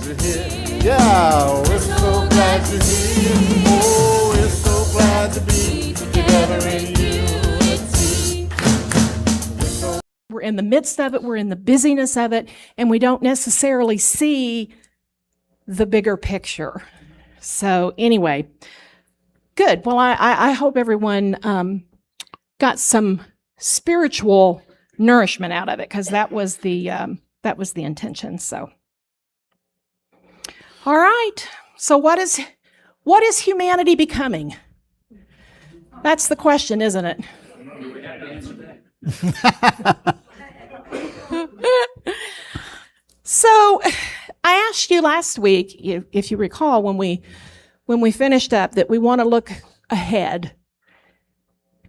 you're here. Yeah, we're so glad you're here. Oh, we're so glad to be together in unity. We're in the midst of it, we're in the busyness of it, and we don't necessarily see the bigger picture. So anyway, good. Well, I hope everyone got some spiritual nourishment out of it, because that was the intention. So, all right. So what is humanity becoming? That's the question, isn't it? So I asked you last week, if you recall, when we finished up, that we want to look ahead,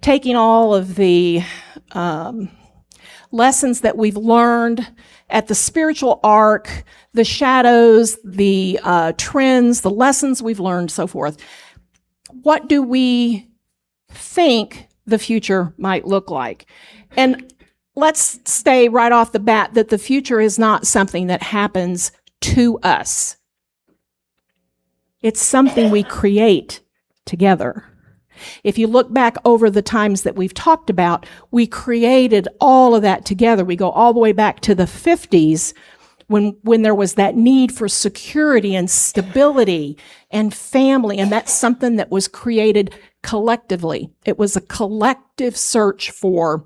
taking all of the lessons that we've learned at the spiritual arc, the shadows, the trends, the lessons we've learned, so forth. What do we think the future might look like? And let's stay right off the bat that the future is not something that happens to us. It's something we create together. If you look back over the times that we've talked about, we created all of that together. We go all the way back to the 50s when there was that need for security and stability and family, and that's something that was created collectively. It was a collective search for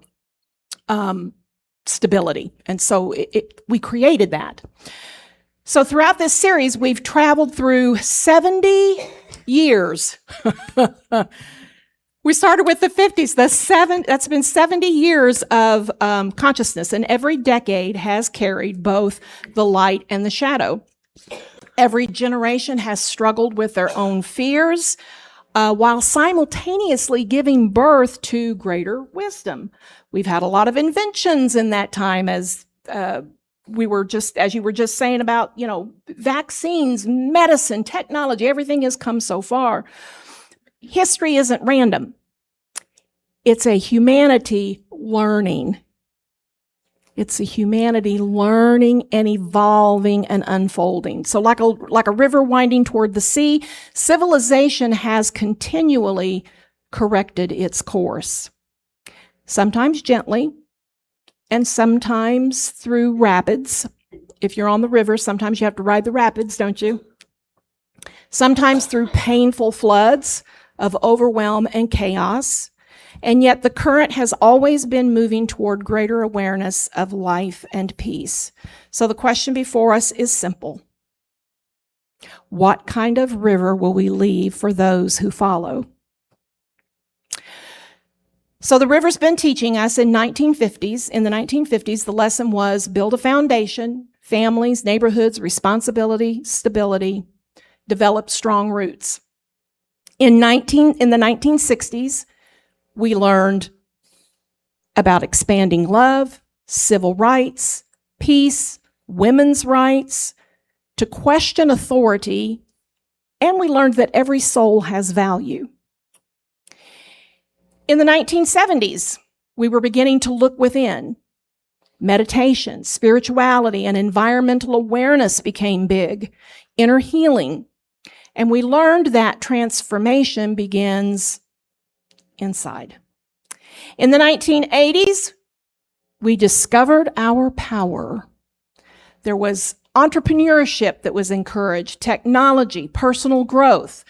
stability, and so we created that. So throughout this series, we've traveled through 70 years. We started with the 50s. That's been 70 years of consciousness, and every decade has carried both the light and the shadow. Every generation has struggled with their own fears, while simultaneously giving birth to greater wisdom. We've had a lot of inventions in that time, as you were just saying about, vaccines, medicine, technology, everything has come so far. History isn't random. It's a humanity learning. It's a humanity learning and evolving and unfolding. So like a river winding toward the sea, civilization has continually corrected its course. Sometimes gently, and sometimes through rapids. If you're on the river, sometimes you have to ride the rapids, don't you? Sometimes through painful floods of overwhelm and chaos. And yet the current has always been moving toward greater awareness of life and peace. So the question before us is simple. What kind of river will we leave for those who follow? So the river's been teaching us in the 1950s, the lesson was build a foundation, families, neighborhoods, responsibility, stability, develop strong roots. In the 1960s, we learned about expanding love, civil rights, peace, women's rights, to question authority, and we learned that every soul has value. In the 1970s, we were beginning to look within. Meditation, spirituality, and environmental awareness became big, inner healing, and we learned that transformation begins inside. In the 1980s, we discovered our power. There was entrepreneurship that was encouraged, technology, personal growth,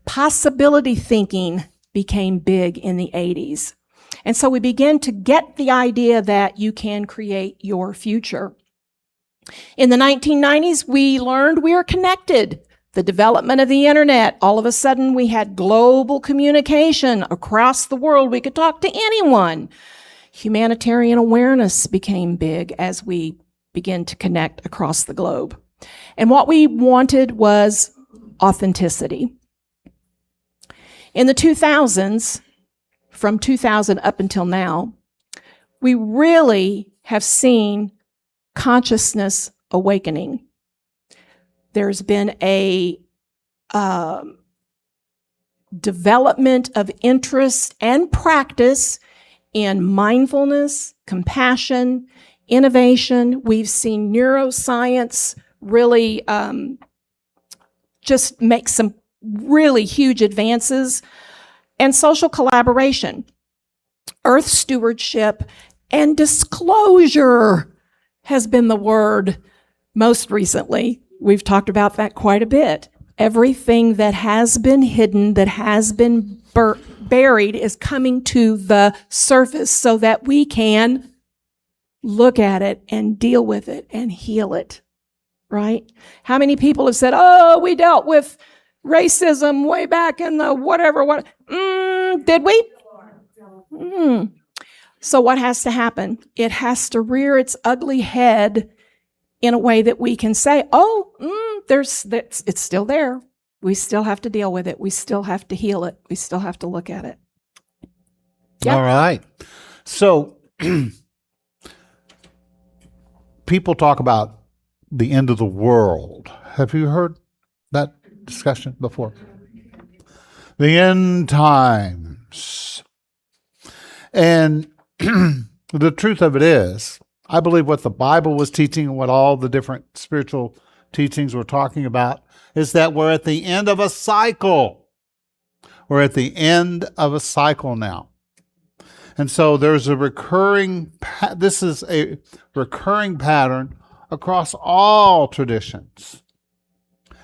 possibility thinking became big in the 80s. And so we began to get the idea that you can create your future. In the 1990s, we learned we are connected. The development of the internet, all of a sudden we had global communication across the world. We could talk to anyone. Humanitarian awareness became big as we began to connect across the globe. And what we wanted was authenticity. In the 2000s, from 2000 up until now, we really have seen consciousness awakening. There's been a development of interest and practice in mindfulness, compassion, innovation. We've seen neuroscience really just make some really huge advances. And social collaboration, earth stewardship, and disclosure has been the word most recently. We've talked about that quite a bit. Everything that has been hidden, that has been buried, is coming to the surface so that we can look at it and deal with it and heal it, right? How many people have said, oh, we dealt with racism way back in the whatever, did we? So what has to happen? It has to rear its ugly head in a way that we can say, it's still there. We still have to deal with it. We still have to heal it. We still have to look at it. Yeah. All right. So people talk about the end of the world. Have you heard that discussion before? The end times. And the truth of it is, I believe what the Bible was teaching and what all the different spiritual teachings were talking about is that we're at the end of a cycle. We're at the end of a cycle now. And so there's this is a recurring pattern across all traditions.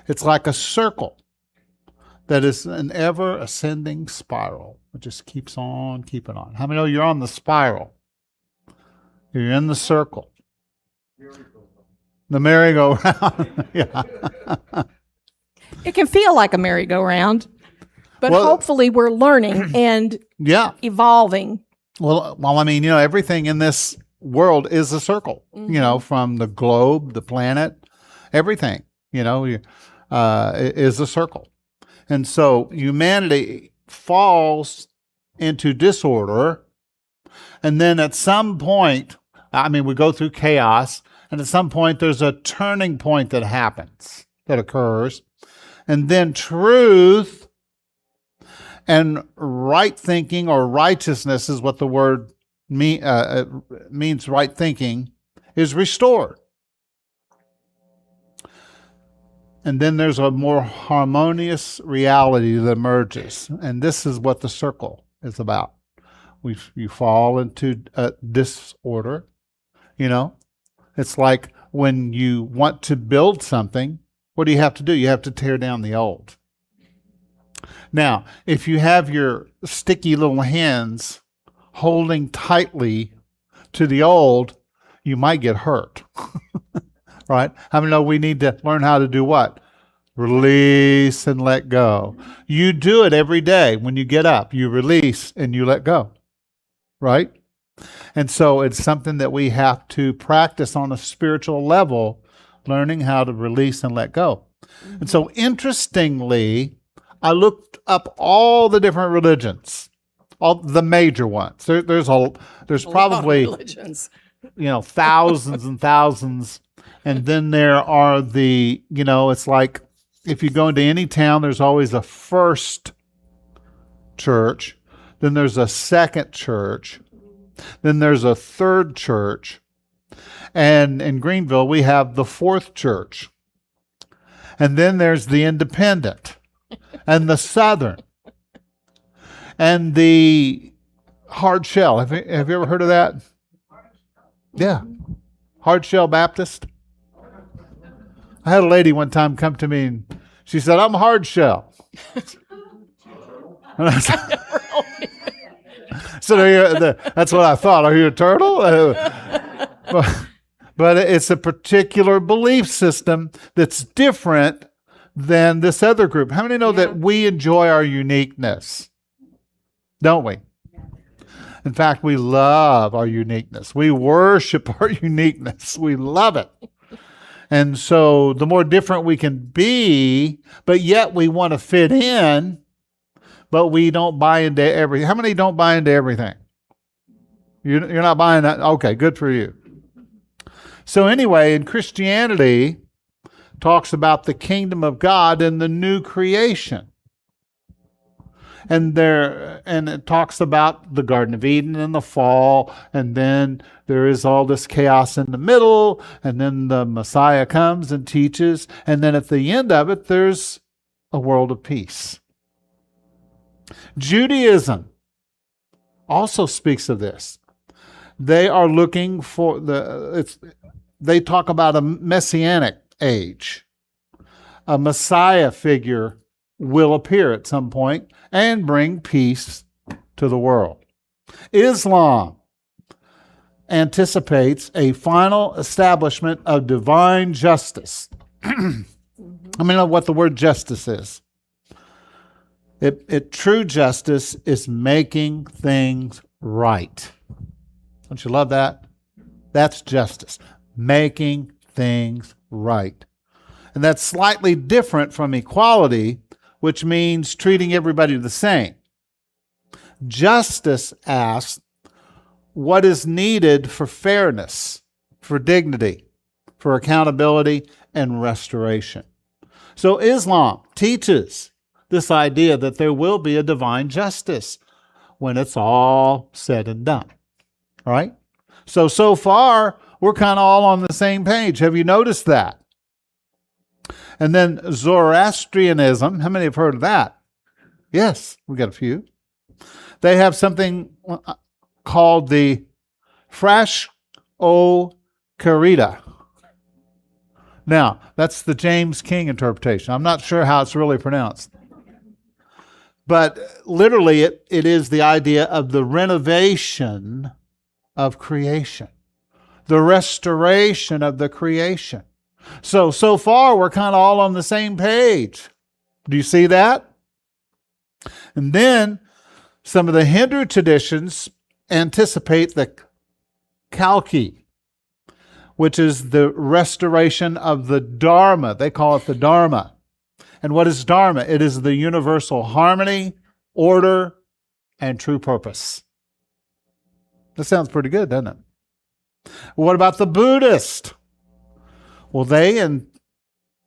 It's like a circle that is an ever ascending spiral. It just keeps on keeping on. How many know you're on the spiral? You're in the circle. The merry-go-round. Yeah. It can feel like a merry-go-round, but hopefully we're learning and evolving. Well, I mean, everything in this world is a circle, from the globe, the planet, everything, is a circle. And so humanity falls into disorder. And then at some point, we go through chaos, and at some point there's a turning point that happens, that occurs. And then truth and right thinking, or righteousness is what the word means, right thinking, is restored. And then there's a more harmonious reality that emerges. And this is what the circle is about. You fall into disorder. It's like when you want to build something, what do? You have to You have to tear down the old. Now, if you have your sticky little hands holding tightly to the old, you might get hurt. Right? How many know we need to learn how to do what? Release and let go. You do it every day. When you get up, you release and you let go. Right? And so it's something that we have to practice on a spiritual level, learning how to release and let go. And so interestingly, I looked up all the different religions, all the major ones. There's probably thousands and thousands. And then there are it's like if you go into any town, there's always a first church, then there's a second church, then there's a third church, and in Greenville we have the fourth church. And then there's the independent, and the southern, and the hard shell. Have you ever heard of that? Yeah. Hard shell Baptist. I had a lady one time come to me and she said, I'm hard shell. And I said, so that's what I thought. Are you a turtle? But it's a particular belief system that's different than this other group. How many know that we enjoy our uniqueness? Don't we? In fact, we love our uniqueness. We worship our uniqueness. We love it. And so the more different we can be, but yet we want to fit in, but we don't buy into everything. How many don't buy into everything? You're not buying that? Okay, good for you. So anyway, in Christianity, talks about the kingdom of God and the new creation. And it talks about the Garden of Eden and the fall, and then there is all this chaos in the middle, and then the Messiah comes and teaches, and then at the end of it, there's a world of peace. Judaism also speaks of this. They are looking for they talk about a messianic age. A Messiah figure will appear at some point and bring peace to the world. Islam anticipates a final establishment of divine justice. I mean, what the word justice is. True justice is making things right. Don't you love that? That's justice. Making things right. And that's slightly different from equality, which means treating everybody the same. Justice asks what is needed for fairness, for dignity, for accountability, and restoration. So Islam teaches this idea that there will be a divine justice when it's all said and done. All right? So far, we're kind of all on the same page. Have you noticed that? And then Zoroastrianism, how many have heard of that? Yes, we got a few. They have something called the Frash o Karita. Now, that's the James King interpretation. I'm not sure how it's really pronounced. But literally, it is the idea of the renovation of creation, the restoration of the creation. So far, we're kind of all on the same page. Do you see that? And then some of the Hindu traditions anticipate the Kalki, which is the restoration of the Dharma. They call it the Dharma. And what is Dharma? It is the universal harmony, order, and true purpose. That sounds pretty good, doesn't it? What about the Buddhist? Well, the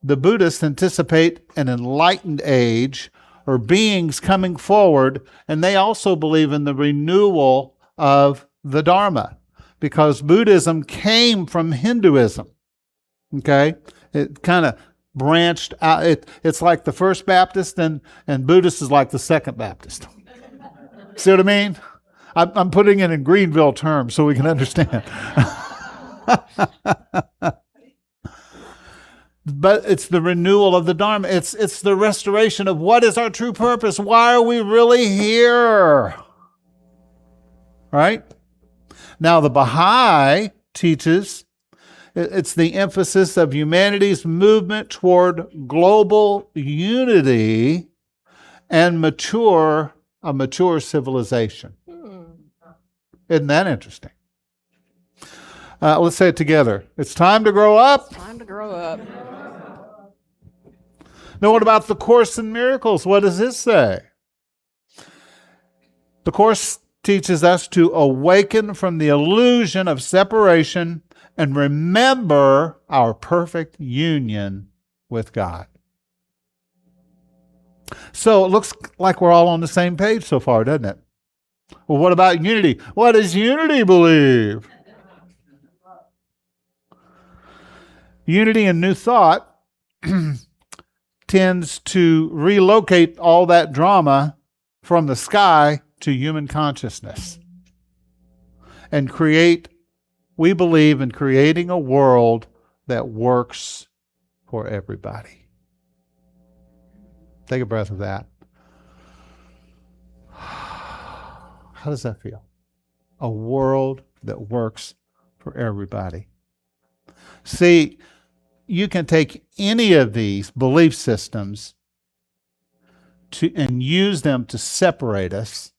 Buddhists anticipate an enlightened age or beings coming forward, and they also believe in the renewal of the Dharma because Buddhism came from Hinduism. Okay? It kind of branched out. It's like the First Baptist, and Buddhist is like the Second Baptist. See what I mean? I'm putting it in Greenville terms so we can understand. But it's the renewal of the Dharma. It's the restoration of what is our true purpose. Why are we really here? Right? Now, the Baha'i teaches it's the emphasis of humanity's movement toward global unity and a mature civilization. Isn't that interesting? Let's say it together. It's time to grow up. It's time to grow up. Now, what about the Course in Miracles? What does this say? The Course teaches us to awaken from the illusion of separation and remember our perfect union with God. So it looks like we're all on the same page so far, doesn't it? Well, what about unity? What does unity believe? Unity in New Thought tends to relocate all that drama from the sky to human consciousness and we believe in creating a world that works for everybody. Take a breath of that. How does that feel? A world that works for everybody. See, you can take any of these belief systems and use them to separate us,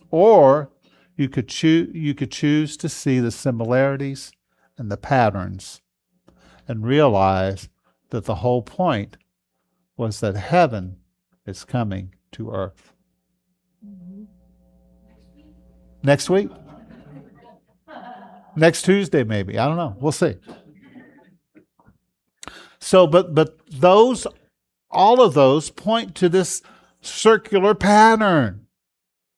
or you could choose to see the similarities and the patterns and realize that the whole point was that heaven is coming to earth. Next week? Next Tuesday, maybe. I don't know. We'll see. So, but all of those point to this circular pattern,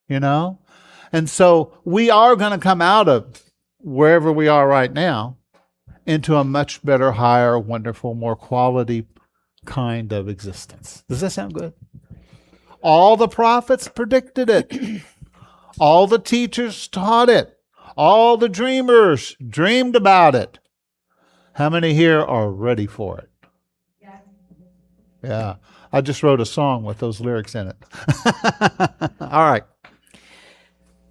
And so we are going to come out of wherever we are right now into a much better, higher, wonderful, more quality kind of existence. Does that sound good? All the prophets predicted it. All the teachers taught it. All the dreamers dreamed about it. How many here are ready for it? Yeah. I just wrote a song with those lyrics in it. All right.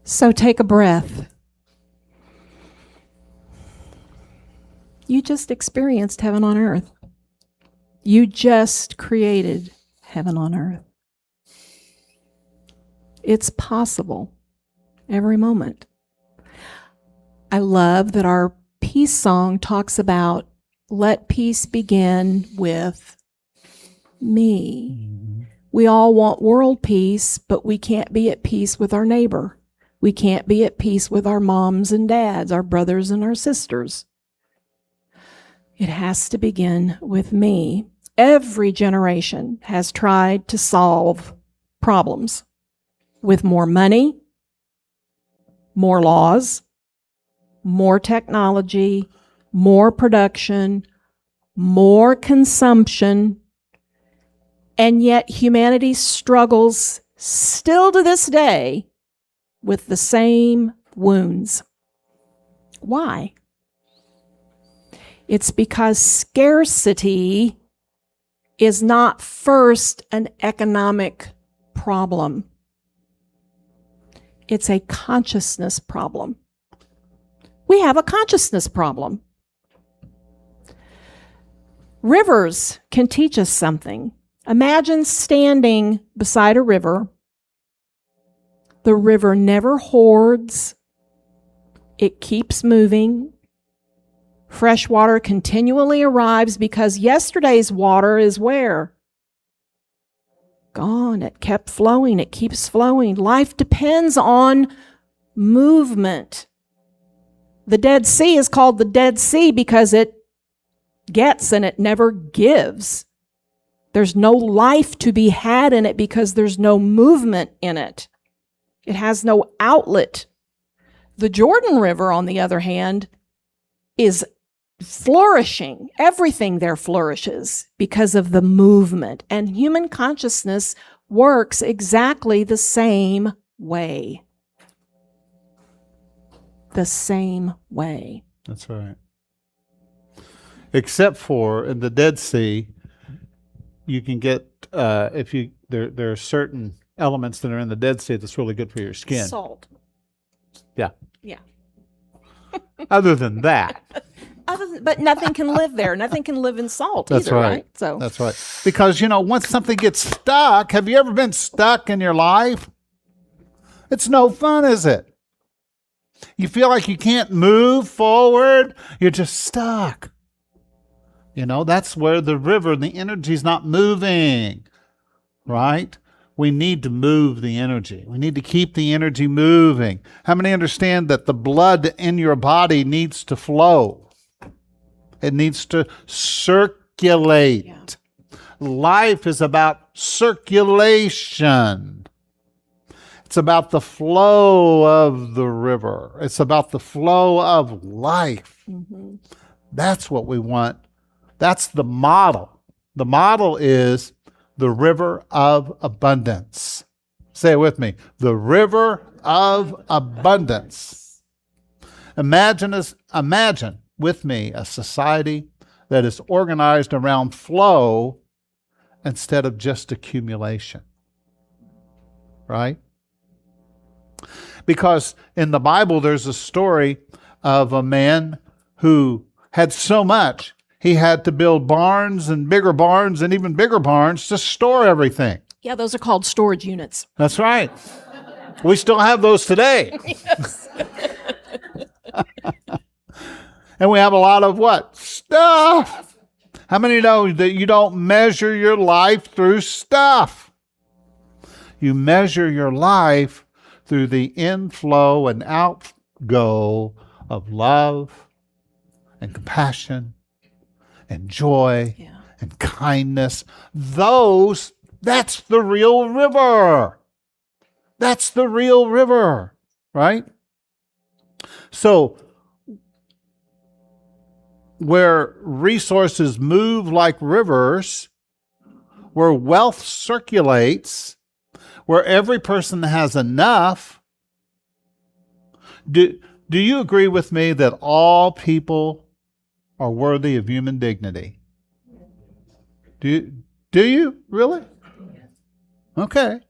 So take a breath. You just experienced heaven on earth. You just created heaven on earth. It's possible every moment. I love that our peace song talks about let peace begin with me. We all want world peace, but we can't be at peace with our neighbor. We can't be at peace with our moms and dads, our brothers and our sisters. It has to begin with me. Every generation has tried to solve problems with more money, more laws, more technology, more production, more consumption, and yet humanity struggles still to this day with the same wounds. Why? It's because scarcity is not first an economic problem. It's a consciousness problem. We have a consciousness problem. Rivers can teach us something. Imagine standing beside a river. The river never hoards. It keeps moving. Fresh water continually arrives because yesterday's water is where? Gone. It kept flowing. It keeps flowing. Life depends on movement. The Dead Sea is called the Dead Sea because it gets and it never gives. There's no life to be had in it because there's no movement in it. It has no outlet. The Jordan River, on the other hand, is flourishing. Everything there flourishes because of the movement. And human consciousness works exactly the same way. The same way. That's right. Except for in the Dead Sea, you can get there are certain elements that are in the Dead Sea that's really good for your skin. Salt. Yeah. Yeah. Other than that. But nothing can live there. Nothing can live in salt That's either, right. right? So that's right. Because, once something gets stuck, have you ever been stuck in your life? It's no fun, is it? You feel like you can't move forward. You're just stuck. That's where the river, the energy's not moving, right? We need to move the energy. We need to keep the energy moving. How many understand that the blood in your body needs to flow? It needs to circulate. Yeah. Life is about circulation. It's about the flow of the river. It's about the flow of life. Mm-hmm. That's what we want. That's the model. The model is the river of abundance. Say it with me. The river of abundance. Imagine with me a society that is organized around flow instead of just accumulation. Right? Because in the Bible, there's a story of a man who had so much, he had to build barns and even bigger barns to store everything. Yeah, those are called storage units. That's right. We still have those today. Yes. And we have a lot of what? Stuff. How many know that you don't measure your life through stuff? You measure your life through the inflow and outgo of love and compassion and joy and kindness. That's the real river. That's the real river, right? So, where resources move like rivers, where wealth circulates, where every person has enough, do you agree with me that all people are worthy of human dignity? Do you really? Okay.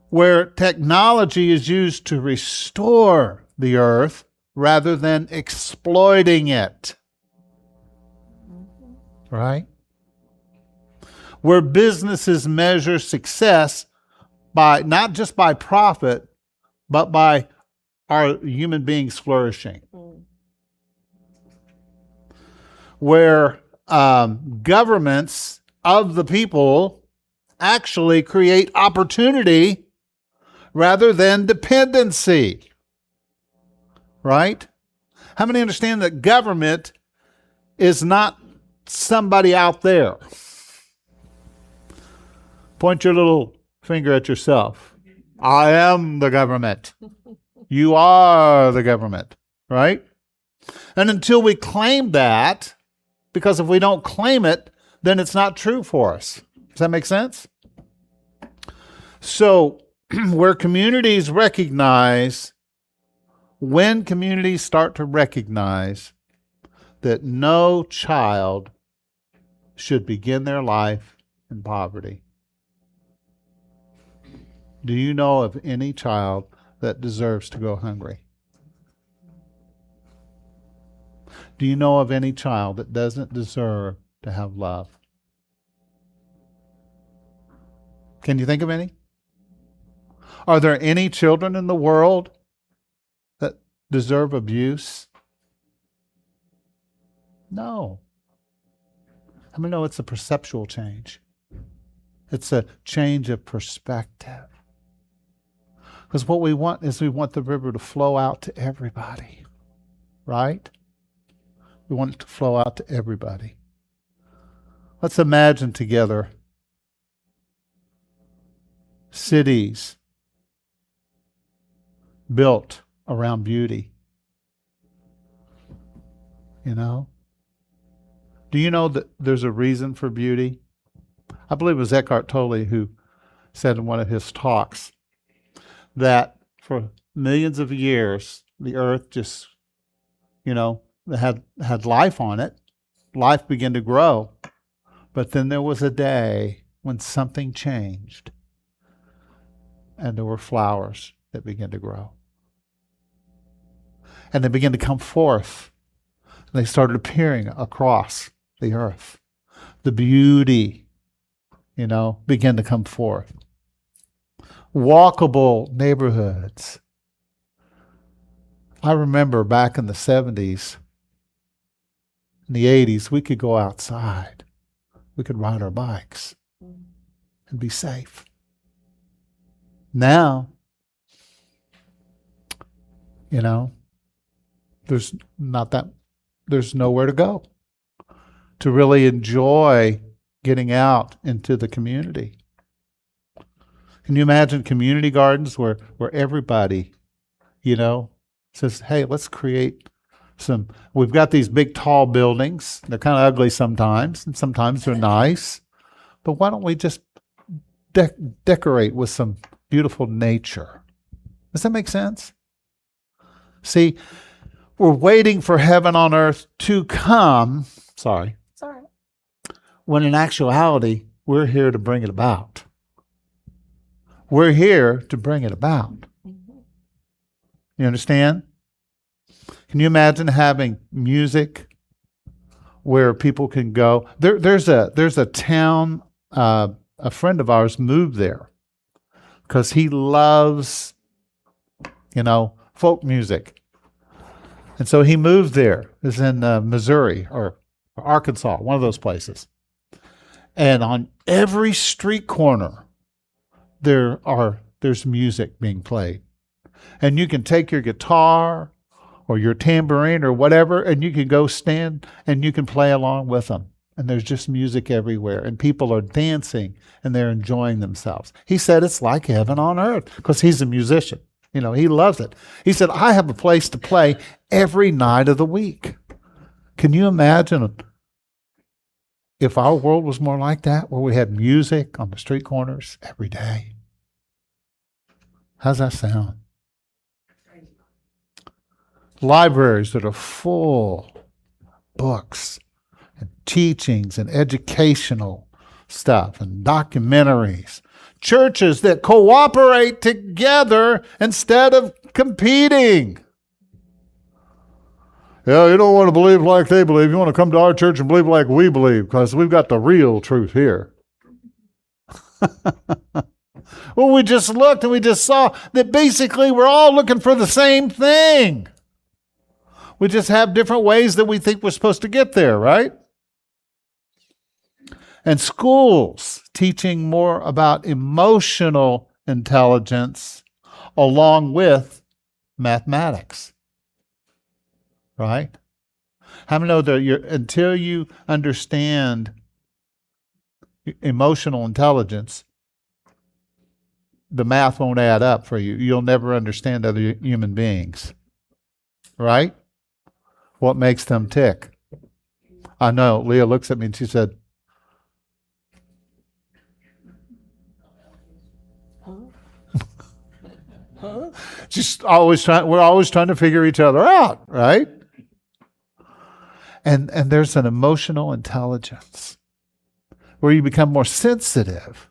Where technology is used to restore the earth rather than exploiting it. Right? Where businesses measure success by not just by profit, but by our human beings flourishing. Where governments of the people actually create opportunity rather than dependency. Right? How many understand that government is not somebody out there? Point your little finger at yourself. I am the government. You are the government, right? And until we claim that, because if we don't claim it, then it's not true for us. Does that make sense? So, where communities recognize, when communities start to recognize that no child should begin their life in poverty. Do you know of any child that deserves to go hungry? Do you know of any child that doesn't deserve to have love? Can you think of any? Are there any children in the world that deserve abuse? No. How many know it's a perceptual change? It's a change of perspective. Because what we want is we want the river to flow out to everybody, right? We want it to flow out to everybody. Let's imagine together cities built around beauty. You know? Do you know that there's a reason for beauty? I believe it was Eckhart Tolle who said in one of his talks that for millions of years, the earth just, had life on it. Life began to grow. But then there was a day when something changed. And there were flowers that began to grow. And they began to come forth. And they started appearing across the earth. The beauty, began to come forth. Walkable neighborhoods. I remember back in the 70s, in the 80s, we could go outside. We could ride our bikes and be safe. Now, there's nowhere to go to really enjoy getting out into the community. Can you imagine community gardens where everybody, says, hey, let's create we've got these big tall buildings. They're kind of ugly sometimes, and sometimes they're nice. But why don't we just decorate with some beautiful nature? Does that make sense? See, we're waiting for heaven on earth to come. Sorry. When in actuality, we're here to bring it about. We're here to bring it about. You understand? Can you imagine having music where people can go? There's a town, a friend of ours moved there because he loves, folk music. And so he moved there. It's in Missouri or Arkansas, one of those places. And on every street corner, there's music being played. And you can take your guitar or your tambourine or whatever, and you can go stand and you can play along with them. And there's just music everywhere. And people are dancing and they're enjoying themselves. He said it's like heaven on earth because he's a musician. He loves it. He said, I have a place to play every night of the week. Can you imagine if our world was more like that, where we had music on the street corners every day, how's that sound? Libraries that are full books and teachings and educational stuff and documentaries. Churches that cooperate together instead of competing. Yeah, you don't want to believe like they believe. You want to come to our church and believe like we believe because we've got the real truth here. Well, we just looked and we just saw that basically we're all looking for the same thing. We just have different ways that we think we're supposed to get there, right? And schools teaching more about emotional intelligence along with mathematics. Right? How many know that until you understand emotional intelligence, the math won't add up for you. You'll never understand other human beings. Right? What makes them tick? I know. Leah looks at me and she said, we're always trying to figure each other out, right? And there's an emotional intelligence where you become more sensitive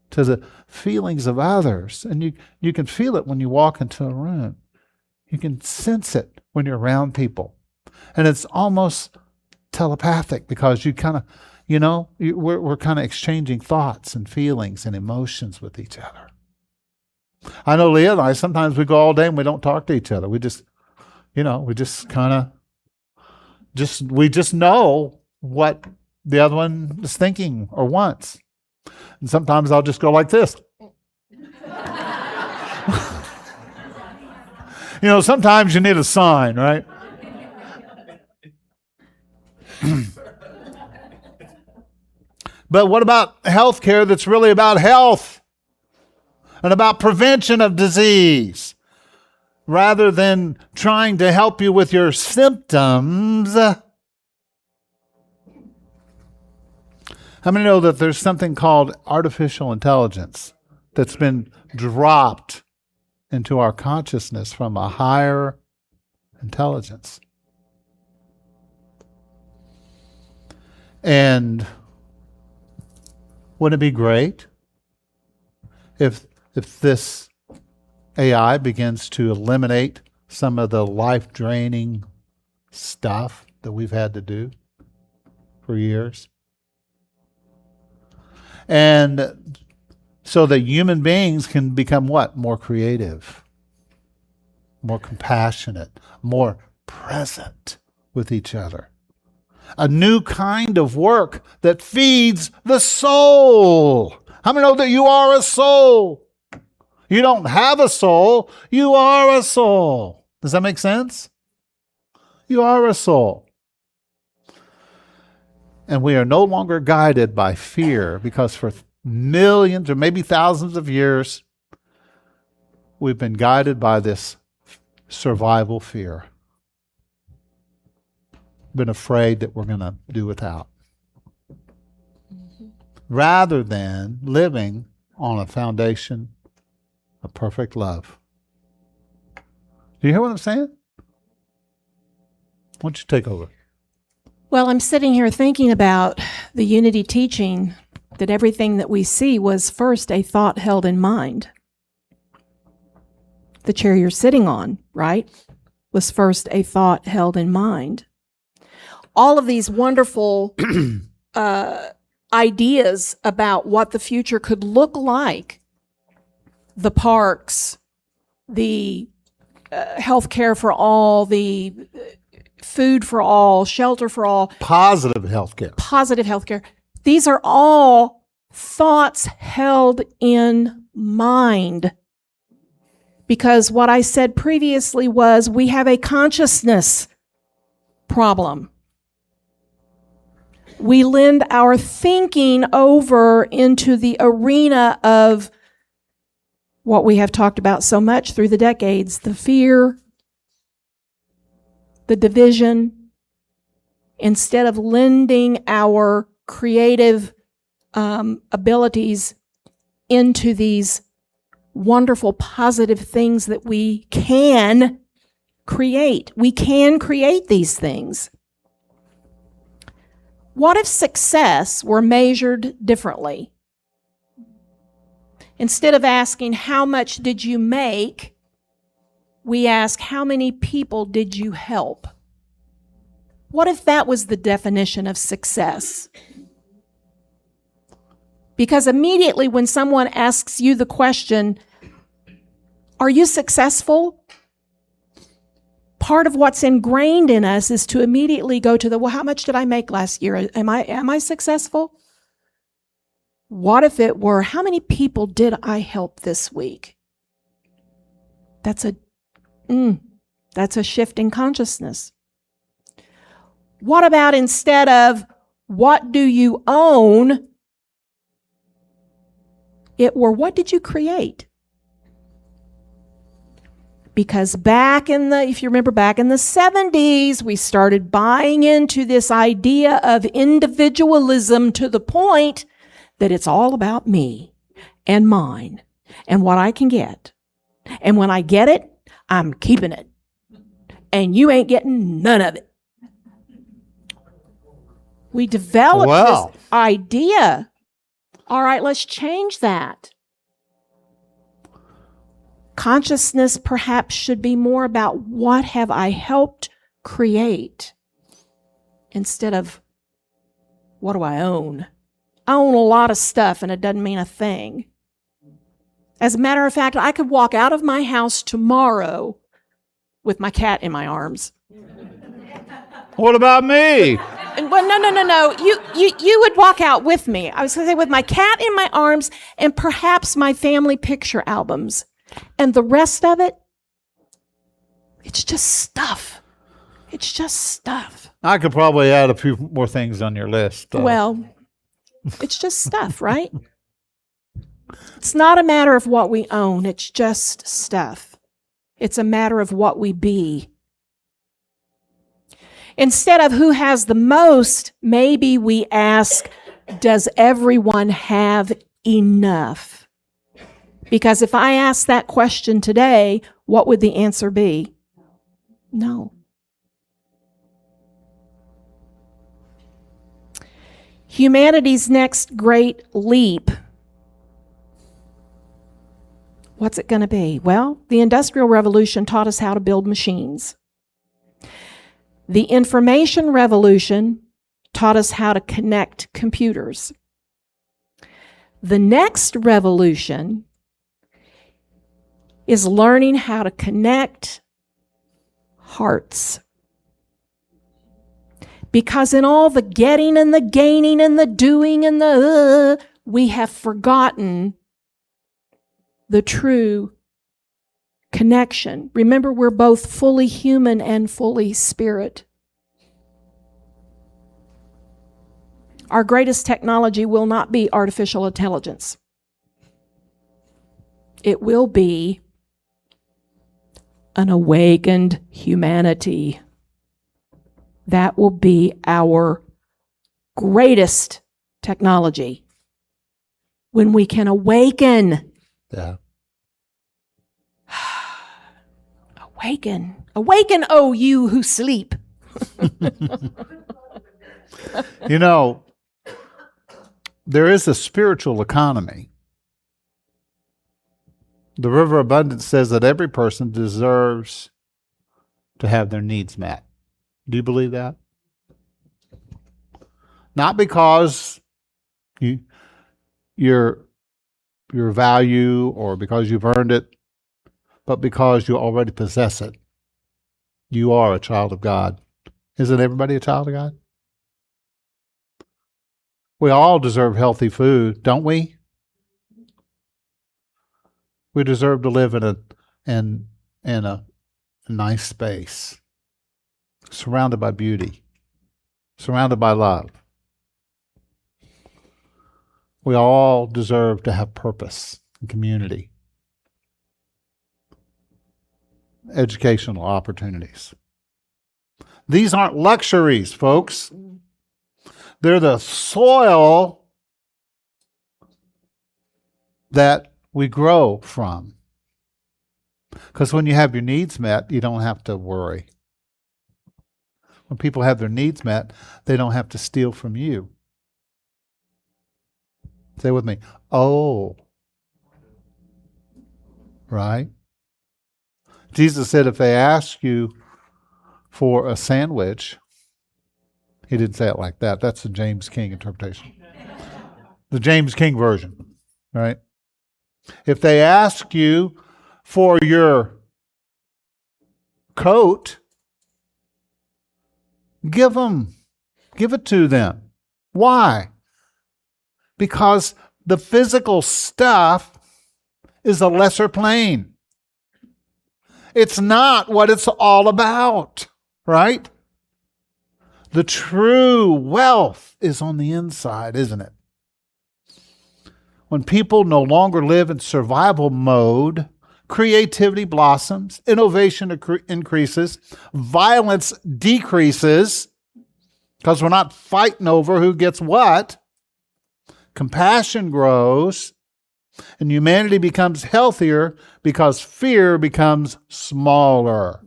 to the feelings of others. And you can feel it when you walk into a room. You can sense it when you're around people. And it's almost telepathic because you kind of, we're kind of exchanging thoughts and feelings and emotions with each other. I know Leah and I, sometimes we go all day and we don't talk to each other. We just, we just kind of, we just know what the other one is thinking or wants. And sometimes I'll just go like this. Sometimes you need a sign, right? But what about healthcare that's really about health and about prevention of disease? Rather than trying to help you with your symptoms. How many know that there's something called artificial intelligence that's been dropped into our consciousness from a higher intelligence? And wouldn't it be great if this AI begins to eliminate some of the life-draining stuff that we've had to do for years? And so that human beings can become what? More creative, more compassionate, more present with each other. A new kind of work that feeds the soul. How many know that you are a soul? You don't have a soul. You are a soul. Does that make sense? You are a soul. And we are no longer guided by fear because for millions or maybe thousands of years, we've been guided by this survival fear. Been afraid that we're going to do without. Rather than living on a foundation of perfect love. Do you hear what I'm saying? Why don't you take over? Well, I'm sitting here thinking about the unity teaching that everything that we see was first a thought held in mind. The chair you're sitting on, right, was first a thought held in mind. All of these wonderful ideas about what the future could look like, the parks, the health care for all, the food for all, shelter for all. Positive healthcare. Positive healthcare. These are all thoughts held in mind. Because what I said previously was we have a consciousness problem. We lend our thinking over into the arena of what we have talked about so much through the decades, the fear, the division, instead of lending our creative abilities into these wonderful, positive things that we can create. We can create these things. What if success were measured differently? Instead of asking, how much did you make? We ask, how many people did you help? What if that was the definition of success? Because immediately when someone asks you the question, are you successful? Part of what's ingrained in us is to immediately go to well, how much did I make last year? Am I successful? What if it were, how many people did I help this week? That's a shift in consciousness. What about instead of what do you own, it were what did you create? Because if you remember back in the 70s, we started buying into this idea of individualism to the point that it's all about me and mine and what I can get. And when I get it, I'm keeping it. And you ain't getting none of it. We developed this idea. All right, let's change that. Consciousness perhaps should be more about what have I helped create instead of what do I own? I own a lot of stuff and it doesn't mean a thing. As a matter of fact, I could walk out of my house tomorrow with my cat in my arms. What about me? Well, no. You would walk out with me. I was going to say with my cat in my arms and perhaps my family picture albums. And the rest of it, it's just stuff. It's just stuff. I could probably add a few more things on your list. Well, it's just stuff, right? It's not a matter of what we own. It's just stuff. It's a matter of what we be. Instead of who has the most, maybe we ask, does everyone have enough? Because if I ask that question today, what would the answer be? No. Humanity's next great leap, what's it going to be? Well, the Industrial Revolution taught us how to build machines. The Information Revolution taught us how to connect computers. The next revolution is learning how to connect hearts. Because in all the getting and the gaining and the doing and we have forgotten the true connection. Remember, we're both fully human and fully spirit. Our greatest technology will not be artificial intelligence. It will be an awakened humanity. That will be our greatest technology. When we can awaken. Yeah. Awaken. Awaken, oh you who sleep. You know, there is a spiritual economy. The River of Abundance says that every person deserves to have their needs met. Do you believe that? Not because your value or because you've earned it, but because you already possess it. You are a child of God. Isn't everybody a child of God? We all deserve healthy food, don't we? We deserve to live in a nice space, surrounded by beauty, surrounded by love. We all deserve to have purpose and community, educational opportunities. These aren't luxuries, folks. They're the soil that we grow from. Because when you have your needs met, you don't have to worry. When people have their needs met, they don't have to steal from you. Say with me. Oh. Right? Jesus said if they ask you for a sandwich, he didn't say it like that. That's the James King interpretation. The James King version. Right? If they ask you for your coat, give it to them. Why? Because the physical stuff is a lesser plane. It's not what it's all about, right? The true wealth is on the inside, isn't it? When people no longer live in survival mode, creativity blossoms, innovation increases, violence decreases, because we're not fighting over who gets what. Compassion grows, and humanity becomes healthier because fear becomes smaller.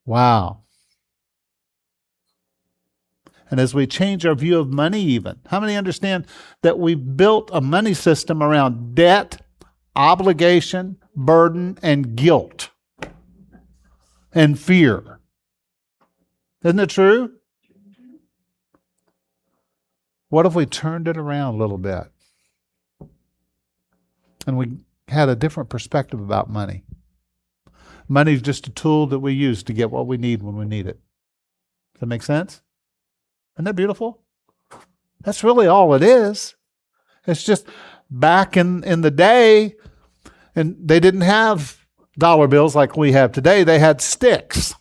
Wow. And as we change our view of money even, how many understand that we built a money system around debt, obligation, burden, and guilt, and fear? Isn't it true? What if we turned it around a little bit and we had a different perspective about money? Money is just a tool that we use to get what we need when we need it. Does that make sense? Isn't that beautiful? That's really all it is. It's just back in the day, and they didn't have dollar bills like we have today. They had sticks.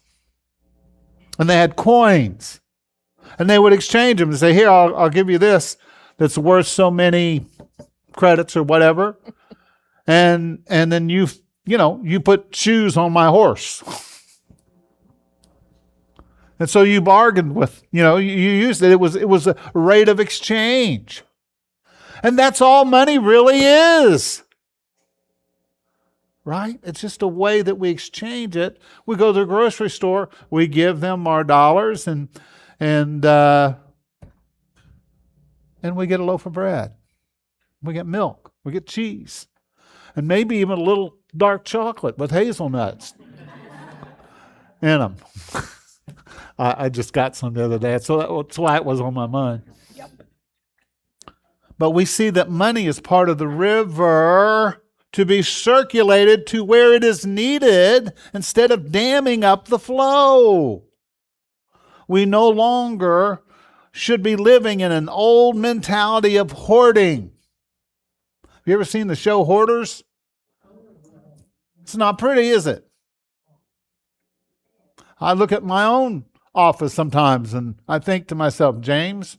And they had coins. And they would exchange them and say, here, I'll give you this that's worth so many credits or whatever. And then you put shoes on my horse. And so you bargained with, you used it. It was a rate of exchange. And that's all money really is. Right? It's just a way that we exchange it. We go to the grocery store, we give them our dollars, and we get a loaf of bread. We get milk. We get cheese. And maybe even a little dark chocolate with hazelnuts in them. I just got some the other day, so that's why it was on my mind. Yep. But we see that money is part of the river to be circulated to where it is needed instead of damming up the flow. We no longer should be living in an old mentality of hoarding. Have you ever seen the show Hoarders? It's not pretty, is it? I look at my own office sometimes and I think to myself, James,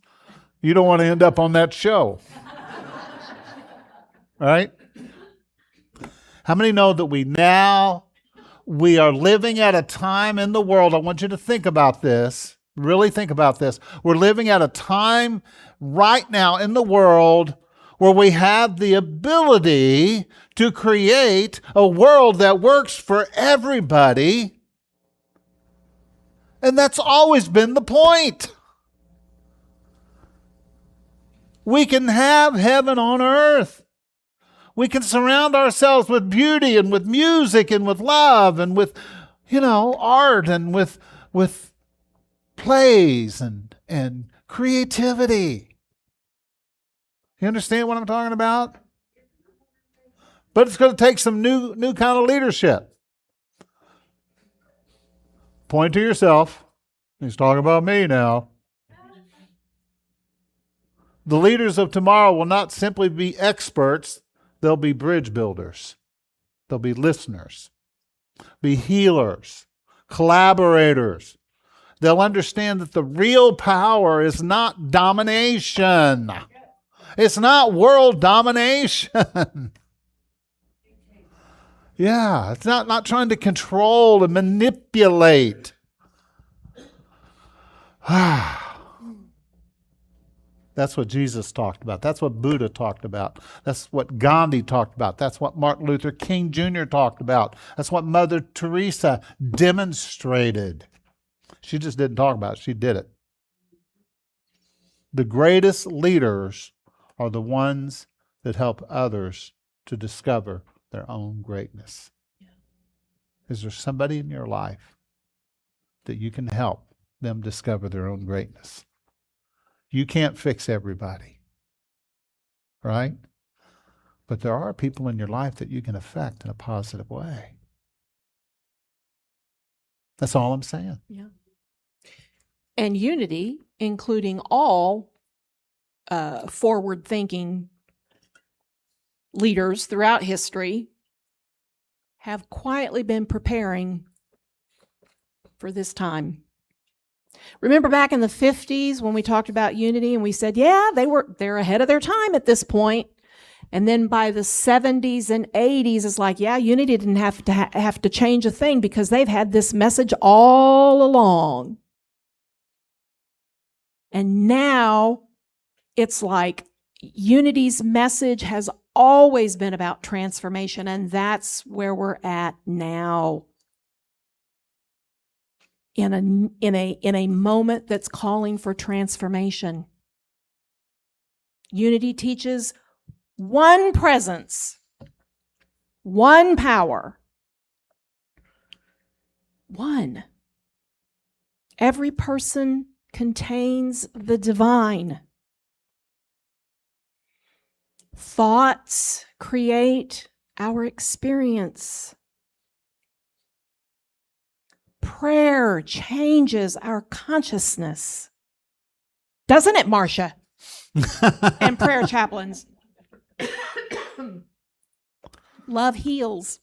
you don't want to end up on that show. Right? How many know that we are living at a time in the world? I want you to think about this. Really think about this. We're living at a time right now in the world where we have the ability to create a world that works for everybody. And that's always been the point. We can have heaven on earth. We can surround ourselves with beauty and with music and with love and with, art and with plays and creativity. You understand what I'm talking about? But it's going to take some new kind of leadership. Point to yourself. He's talking about me now. The leaders of tomorrow will not simply be experts. They'll be bridge builders. They'll be listeners, be healers, collaborators. They'll understand that the real power is not domination. It's not world domination. Yeah, it's not trying to control and manipulate. That's what Jesus talked about. That's what Buddha talked about. That's what Gandhi talked about. That's what Martin Luther King Jr. talked about. That's what Mother Teresa demonstrated. She just didn't talk about it, she did it. The greatest leaders are the ones that help others to discover their own greatness. Is there somebody in your life that you can help them discover their own greatness? You can't fix everybody, right? But there are people in your life that you can affect in a positive way. That's all I'm saying. Yeah. And unity, including all forward-thinking leaders throughout history, have quietly been preparing for this time. Remember back in the 50s when we talked about unity and we said, yeah, they're ahead of their time at this point. And then by the 70s and 80s, it's like, yeah, unity didn't have to change a thing because they've had this message all along. And now it's like unity's message has always been about transformation, and that's where we're at now. In a moment that's calling for transformation. Unity teaches one presence, one power, one. Every person contains the divine. Thoughts create our experience. Prayer changes our consciousness. Doesn't it, Marcia? And prayer chaplains. Love heals.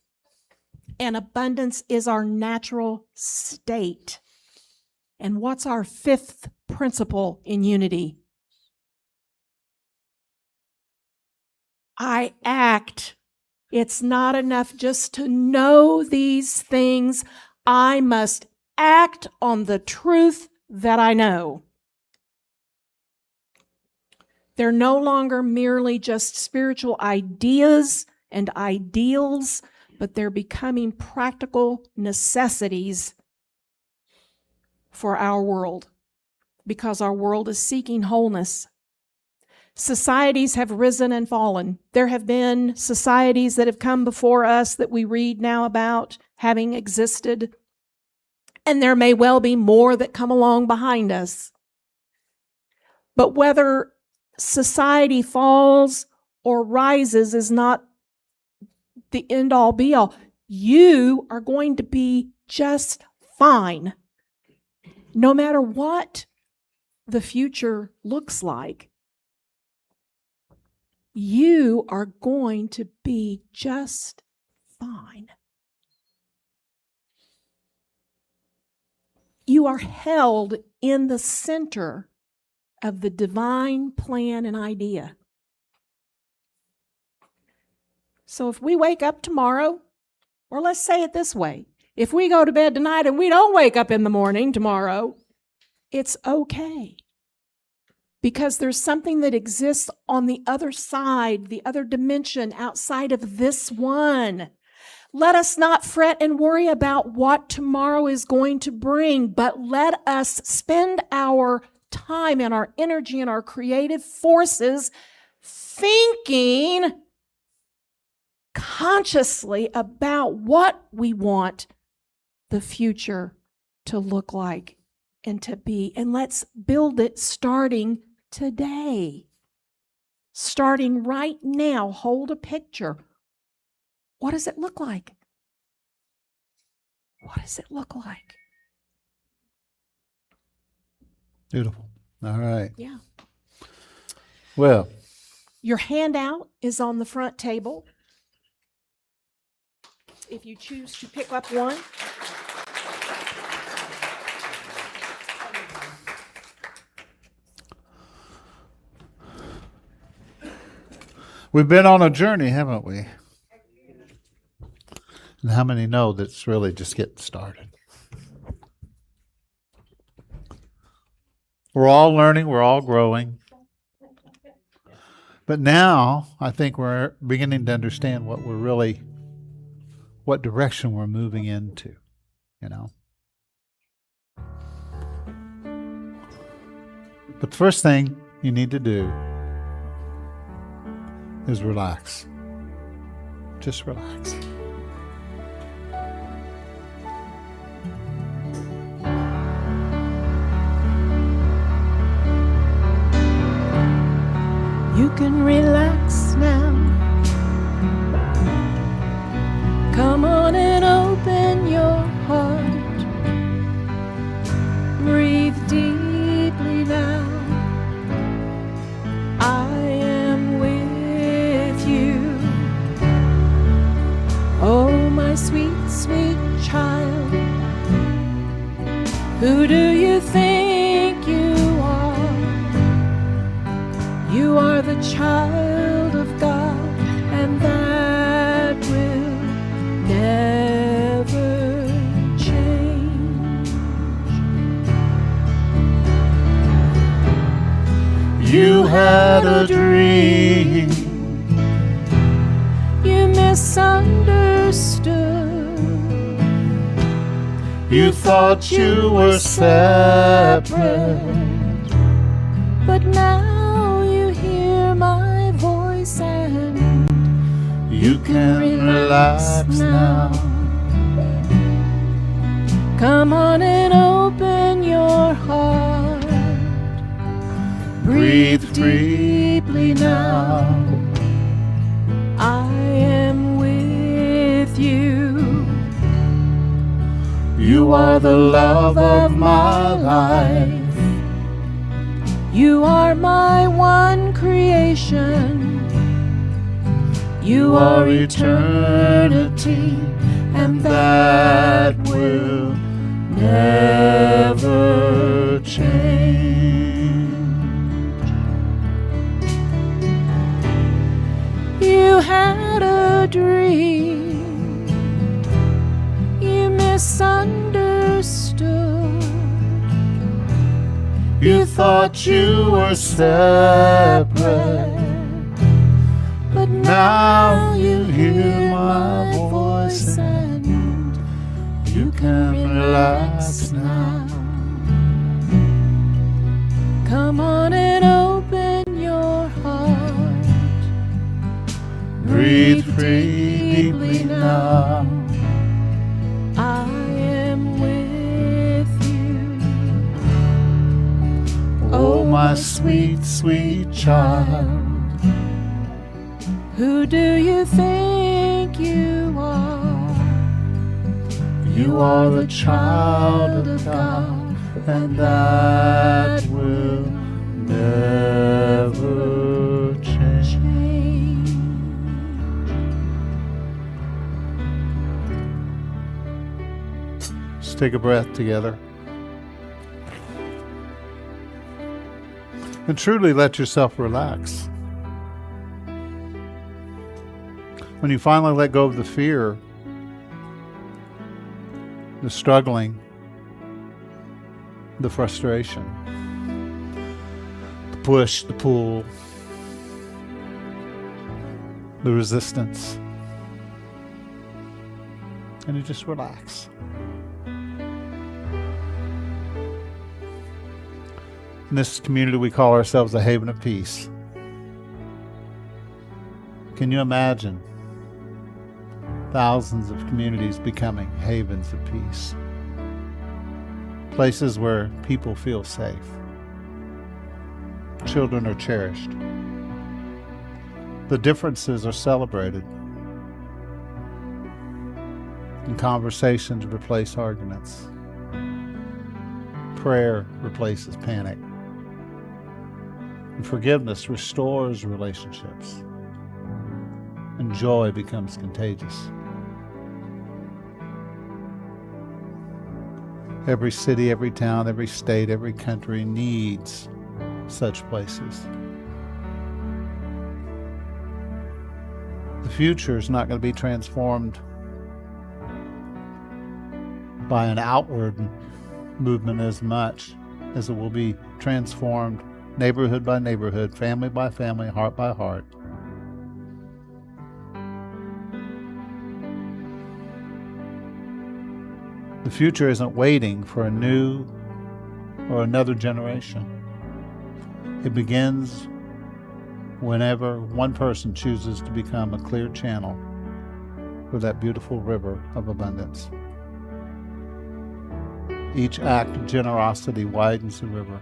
And abundance is our natural state. And what's our fifth principle in unity? I act. It's not enough just to know these things. I must act on the truth that I know. They're no longer merely just spiritual ideas and ideals, but they're becoming practical necessities for our world because our world is seeking wholeness. Societies have risen and fallen. There have been societies that have come before us that we read now about having existed. And there may well be more that come along behind us. But whether society falls or rises is not the end-all be-all. You are going to be just fine, no matter what the future looks like. You are going to be just fine. You are held in the center of the divine plan and idea. So if we wake up tomorrow, or let's say it this way, if we go to bed tonight and we don't wake up in the morning tomorrow, it's okay. Because there's something that exists on the other side, the other dimension outside of this one. Let us not fret and worry about what tomorrow is going to bring, but let us spend our time and our energy and our creative forces thinking consciously about what we want the future to look like and to be. And let's build it starting today. Starting right now. Hold a picture. What does it look like? What does it look like? Beautiful. All right. Yeah. Well, your handout is on the front table. If you choose to pick up one. We've been on a journey, haven't we? And how many know that it's really just getting started? We're all learning, we're all growing. But now I think we're beginning to understand what direction we're moving into, you know. But the first thing you need to do is relax. Just relax. You can relax now. Come on and open your heart. Breathe deeply now. I am with you. Oh, my sweet, sweet child. Who do you think you are? You are the child of God, and that will never change. You had a dream. You misunderstood. You thought you were separate. But now you hear my voice and You can relax now. Come on and open your heart. Breathe deeply now. I am with you. You are the love of my life. You are my one creation. You are eternity, and that will never change. You had a dream. You misunderstood. You thought you were separate. But Now you hear my voice and you can relax now. Come on and open your heart. Breathe deeply now. I am with you. Oh, my sweet, sweet child. Who do you think you are? You are the child of God, and that will never change. Just take a breath together. And truly let yourself relax. When you finally let go of the fear, the struggling, the frustration, the push, the pull, the resistance, and you just relax. In this community, we call ourselves a haven of peace. Can you imagine thousands of communities becoming havens of peace? Places where people feel safe. Children are cherished. The differences are celebrated. And conversations replace arguments. Prayer replaces panic. And forgiveness restores relationships. And joy becomes contagious. Every city, every town, every state, every country needs such places. The future is not going to be transformed by an outward movement as much as it will be transformed neighborhood by neighborhood, family by family, heart by heart. The future isn't waiting for a new or another generation. It begins whenever one person chooses to become a clear channel for that beautiful river of abundance. Each act of generosity widens the river.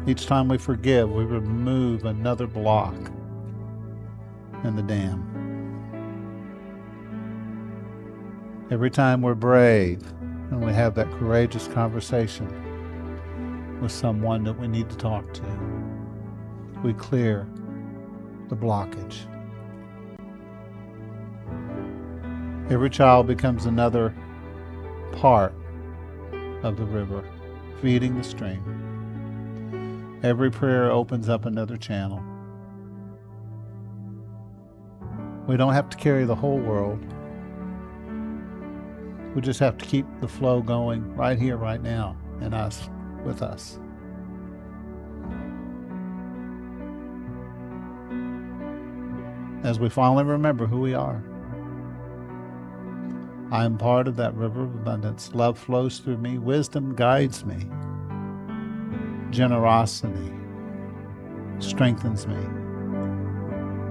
Each time we forgive, we remove another block in the dam. Every time we're brave and we have that courageous conversation with someone that we need to talk to, we clear the blockage. Every child becomes another part of the river, feeding the stream. Every prayer opens up another channel. We don't have to carry the whole world. We just have to keep the flow going right here, right now, and us, with us. As we finally remember who we are. I am part of that river of abundance. Love flows through me. Wisdom guides me. Generosity strengthens me.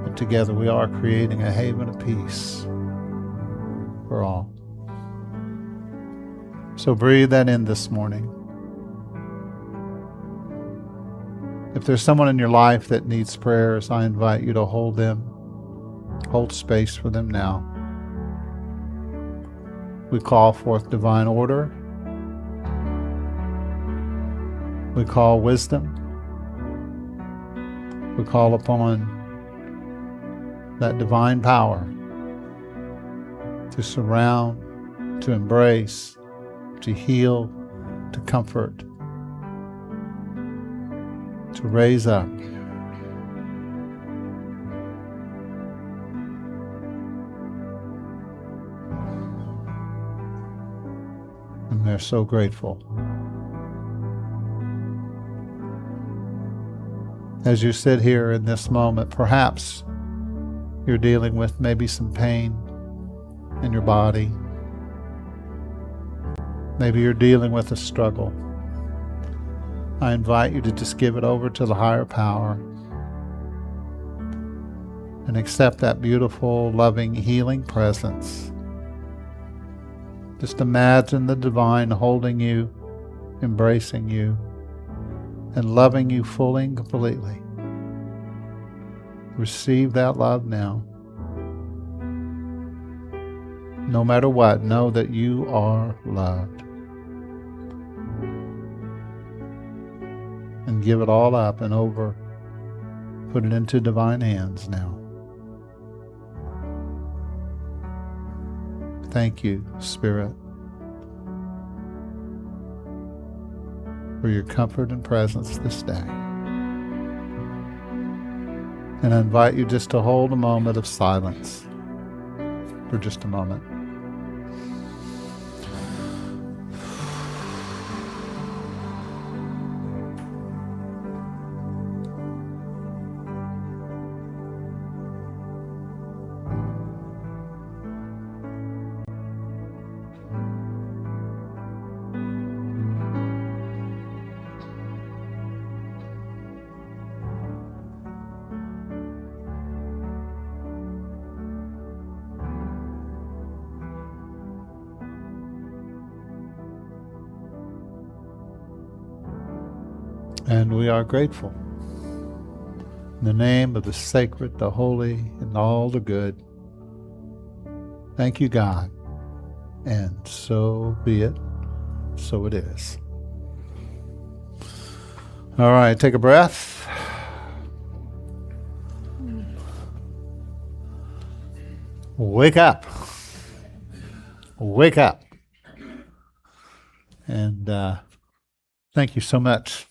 And together we are creating a haven of peace for all. So breathe that in this morning. If there's someone in your life that needs prayers, I invite you to hold them, hold space for them now. We call forth divine order. We call wisdom. We call upon that divine power to surround, to embrace, to heal, to comfort, to raise up. And they're so grateful. As you sit here in this moment, perhaps you're dealing with maybe some pain in your body. Maybe you're dealing with a struggle. I invite you to just give it over to the higher power and accept that beautiful, loving, healing presence. Just imagine the divine holding you, embracing you, and loving you fully and completely. Receive that love now. No matter what, know that you are loved. And give it all up and over. Put it into divine hands now. Thank you, Spirit, for your comfort and presence this day. And I invite you just to hold a moment of silence for just a moment. And we are grateful. In the name of the sacred, the holy, and all the good. Thank you, God. And so be it. So it is. All right, take a breath. Wake up. Wake up. And thank you so much